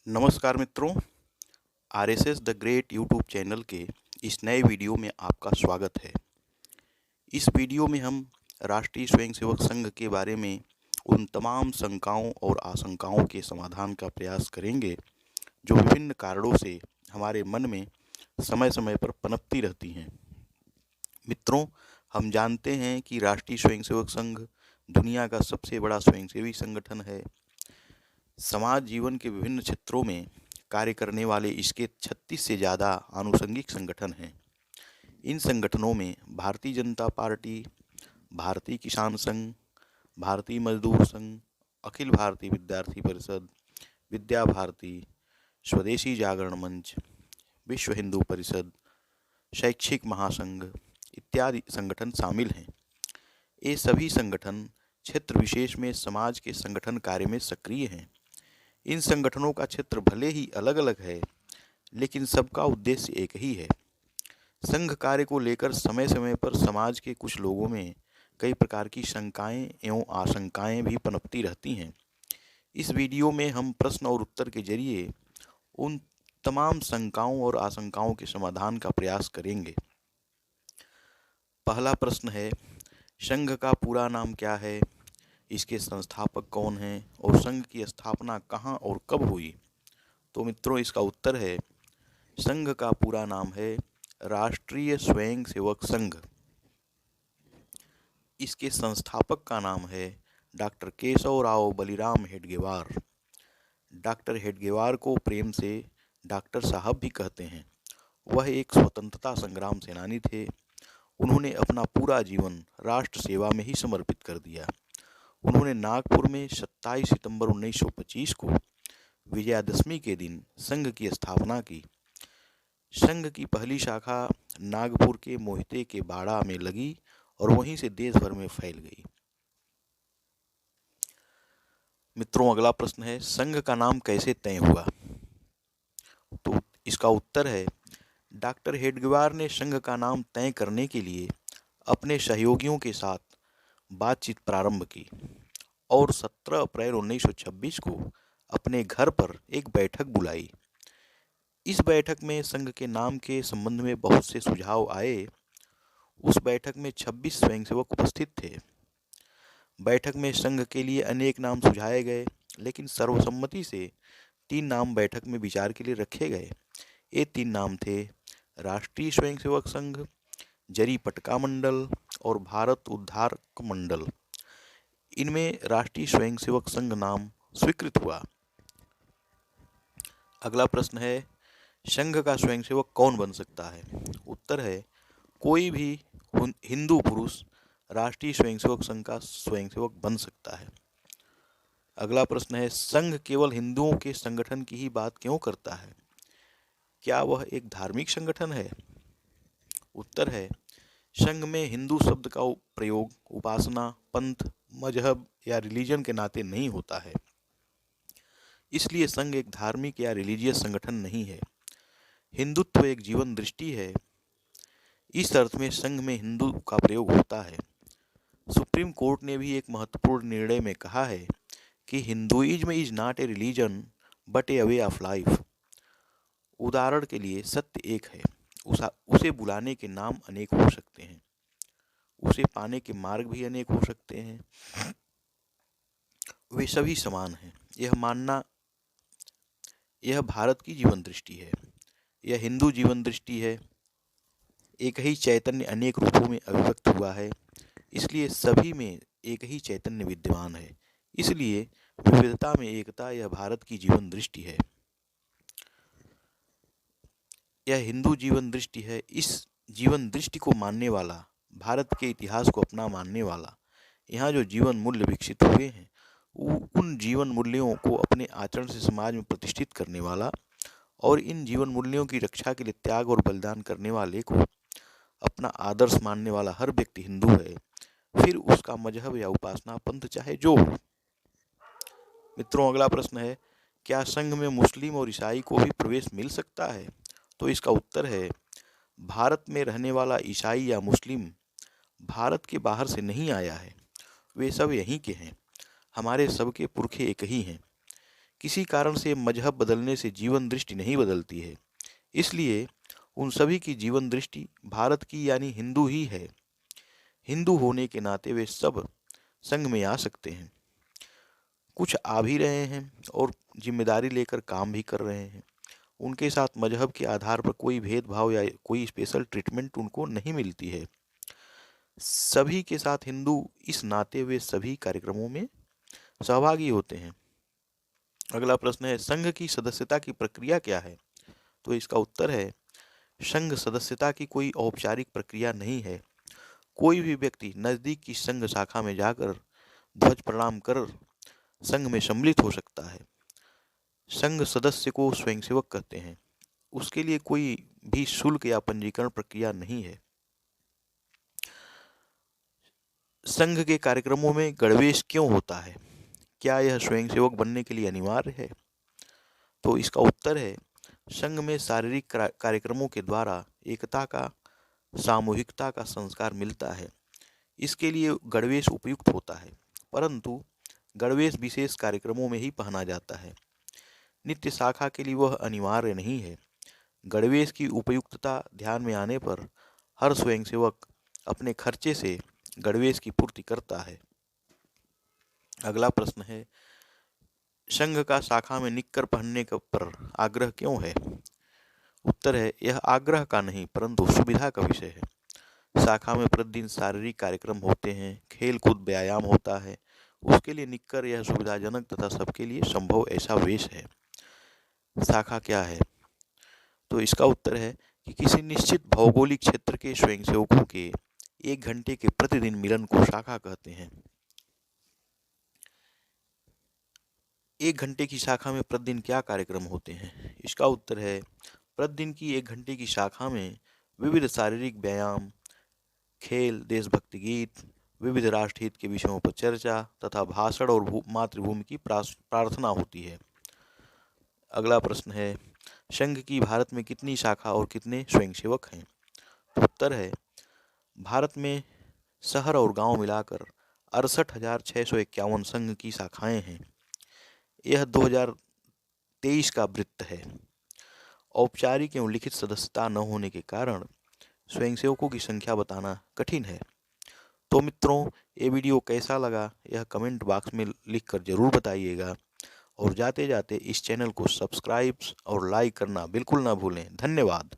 नमस्कार मित्रों, RSS the great YouTube channel के इस नए वीडियो में आपका स्वागत है। इस वीडियो में हम राष्ट्रीय स्वयंसेवक संघ के बारे में उन तमाम शंकाओं और आशंकाओं के समाधान का प्रयास करेंगे जो विभिन्न कारणों से हमारे मन में समय समय पर पनपती रहती हैं। मित्रों, हम जानते हैं कि राष्ट्रीय स्वयंसेवक संघ दुनिया का सबसे बड़ा स्वयंसेवी संगठन है। समाज जीवन के विभिन्न क्षेत्रों में कार्य करने वाले इसके 36 से ज़्यादा आनुषंगिक संगठन हैं। इन संगठनों में भारतीय जनता पार्टी, भारतीय किसान संघ, भारतीय मजदूर संघ, अखिल भारतीय विद्यार्थी परिषद, विद्या भारती, स्वदेशी जागरण मंच, विश्व हिंदू परिषद, शैक्षिक महासंघ इत्यादि संगठन शामिल हैं। ये सभी संगठन क्षेत्र विशेष में समाज के संगठन कार्य में सक्रिय हैं। इन संगठनों का क्षेत्र भले ही अलग अलग है, लेकिन सबका उद्देश्य एक ही है। संघ कार्य को लेकर समय समय पर समाज के कुछ लोगों में कई प्रकार की शंकाएं एवं आशंकाएं भी पनपती रहती हैं। इस वीडियो में हम प्रश्न और उत्तर के जरिए उन तमाम शंकाओं और आशंकाओं के समाधान का प्रयास करेंगे। पहला प्रश्न है, संघ का पूरा नाम क्या है, इसके संस्थापक कौन हैं और संघ की स्थापना कहाँ और कब हुई? तो मित्रों, इसका उत्तर है, संघ का पूरा नाम है राष्ट्रीय स्वयंसेवक संघ। इसके संस्थापक का नाम है डॉक्टर केशवराव बलिराम हेडगेवार। डॉक्टर हेडगेवार को प्रेम से डॉक्टर साहब भी कहते हैं। वह एक स्वतंत्रता संग्राम सेनानी थे। उन्होंने अपना पूरा जीवन राष्ट्र सेवा में ही समर्पित कर दिया। उन्होंने नागपुर में 27 सितंबर 1925 को विजयादशमी के दिन संघ की स्थापना की। संघ की पहली शाखा नागपुर के मोहिते के बाड़ा में लगी और वहीं से देश भर में फैल गई। मित्रों, अगला प्रश्न है, संघ का नाम कैसे तय हुआ? तो इसका उत्तर है, डॉक्टर हेडगेवार ने संघ का नाम तय करने के लिए अपने सहयोगियों के साथ बातचीत प्रारंभ की और 17 अप्रैल 1926 को अपने घर पर एक बैठक बुलाई। इस बैठक में संघ के नाम के संबंध में बहुत से सुझाव आए। उस बैठक में 26 स्वयंसेवक उपस्थित थे। बैठक में संघ के लिए अनेक नाम सुझाए गए, लेकिन सर्वसम्मति से 3 नाम बैठक में विचार के लिए रखे गए। ये 3 नाम थे राष्ट्रीय स्वयंसेवक संघ, जरी पटका मंडल और भारत उद्धारक मंडल। इनमें राष्ट्रीय स्वयंसेवक संघ नाम स्वीकृत हुआ। अगला प्रश्न है, संघ का स्वयंसेवक कौन बन सकता है? उत्तर है, कोई भी हिंदू पुरुष राष्ट्रीय स्वयंसेवक संघ का स्वयंसेवक बन सकता है। अगला प्रश्न है, संघ केवल हिंदुओं के संगठन की ही बात क्यों करता है? क्या वह एक धार्मिक संगठन है? उत्तर है, संघ में हिंदू शब्द का प्रयोग उपासना, पंथ, मजहब या रिलीजन के नाते नहीं होता है। इसलिए संघ एक धार्मिक या रिलीजियस संगठन नहीं है। हिंदुत्व एक जीवन दृष्टि है। इस अर्थ में संघ में हिंदू का प्रयोग होता है। सुप्रीम कोर्ट ने भी एक महत्वपूर्ण निर्णय में कहा है कि Hinduism is not a religion but A way of life. उदाहरण के लिए, सत्य एक है, उसे बुलाने के नाम अनेक हो सकते हैं, उसे पाने के मार्ग भी अनेक हो सकते हैं। वे सभी समान हैं। यह भारत की जीवन दृष्टि है। यह हिंदू जीवन दृष्टि है। एक ही चैतन्य अनेक रूपों में अभिव्यक्त हुआ है, इसलिए सभी में एक ही चैतन्य विद्यमान है। इसलिए विविधता में एकता यह भारत की जीवन दृष्टि है। यह हिंदू जीवन दृष्टि है। इस जीवन दृष्टि को मानने वाला, भारत के इतिहास को अपना मानने वाला, यहाँ जो जीवन मूल्य विकसित हुए हैं उन जीवन मूल्यों को अपने आचरण से समाज में प्रतिष्ठित करने वाला और इन जीवन मूल्यों की रक्षा के लिए त्याग और बलिदान करने वाले को अपना आदर्श मानने वाला हर व्यक्ति हिंदू है, फिर उसका मजहब या उपासना पंथ चाहे जो हो। मित्रों, अगला प्रश्न है, क्या संघ में मुस्लिम और ईसाई को भी प्रवेश मिल सकता है? तो इसका उत्तर है, भारत में रहने वाला ईसाई या मुस्लिम भारत के बाहर से नहीं आया है। वे सब यहीं के हैं। हमारे सबके पुरखे एक ही हैं। किसी कारण से मजहब बदलने से जीवन दृष्टि नहीं बदलती है, इसलिए उन सभी की जीवन दृष्टि भारत की यानी हिंदू ही है। हिंदू होने के नाते वे सब संघ में आ सकते हैं। कुछ आ भी रहे हैं और जिम्मेदारी लेकर काम भी कर रहे हैं। उनके साथ मजहब के आधार पर कोई भेदभाव या कोई स्पेशल ट्रीटमेंट उनको नहीं मिलती है। सभी के साथ हिंदू इस नाते वे सभी कार्यक्रमों में सहभागी होते हैं। अगला प्रश्न है, संघ की सदस्यता की प्रक्रिया क्या है? तो इसका उत्तर है, संघ सदस्यता की कोई औपचारिक प्रक्रिया नहीं है। कोई भी व्यक्ति नजदीक की संघ शाखा में जाकर ध्वज प्रणाम कर संघ में सम्मिलित हो सकता है। संघ सदस्य को स्वयंसेवक कहते हैं। उसके लिए कोई भी शुल्क या पंजीकरण प्रक्रिया नहीं है। संघ के कार्यक्रमों में गणवेश क्यों होता है? क्या यह स्वयंसेवक बनने के लिए अनिवार्य है? तो इसका उत्तर है, संघ में शारीरिक कार्यक्रमों के द्वारा एकता का, सामूहिकता का संस्कार मिलता है। इसके लिए गणवेश उपयुक्त होता है, परंतु गणवेश विशेष कार्यक्रमों में ही पहना जाता है। नित्य शाखा के लिए वह अनिवार्य नहीं है। गणवेश की उपयुक्तता ध्यान में आने पर हर स्वयंसेवक अपने खर्चे से गणवेश की पूर्ति करता है। अगला प्रश्न है, संघ का शाखा में निक्कर पहनने पर आग्रह क्यों है? उत्तर है, यह आग्रह का नहीं परंतु सुविधा का विषय है। शाखा में प्रतिदिन शारीरिक कार्यक्रम होते हैं, खेल कूद व्यायाम होता है। उसके लिए निक्कर यह सुविधाजनक तथा सबके लिए संभव ऐसा वेश है। शाखा क्या है? तो इसका उत्तर है कि किसी निश्चित भौगोलिक क्षेत्र के स्वयंसेवकों के 1 घंटे के प्रतिदिन मिलन को शाखा कहते हैं। 1 घंटे की शाखा में प्रतिदिन क्या कार्यक्रम होते हैं? इसका उत्तर है, प्रतिदिन की 1 घंटे की शाखा में विविध शारीरिक व्यायाम, खेल, देशभक्ति गीत, विविध राष्ट्रहित के विषयों पर चर्चा तथा भाषण और मातृभूमि की प्रार्थना होती है। अगला प्रश्न है, संघ की भारत में कितनी शाखा और कितने स्वयंसेवक हैं? उत्तर है, भारत में शहर और गांव मिलाकर 68,651 संघ की शाखाएं हैं। यह 2023 का वृत्त है। औपचारिक एवं लिखित सदस्यता न होने के कारण स्वयंसेवकों की संख्या बताना कठिन है। तो मित्रों, ये वीडियो कैसा लगा यह कमेंट बॉक्स में लिखकर जरूर बताइएगा और जाते जाते इस चैनल को सब्सक्राइब और लाइक करना बिल्कुल ना भूलें। धन्यवाद।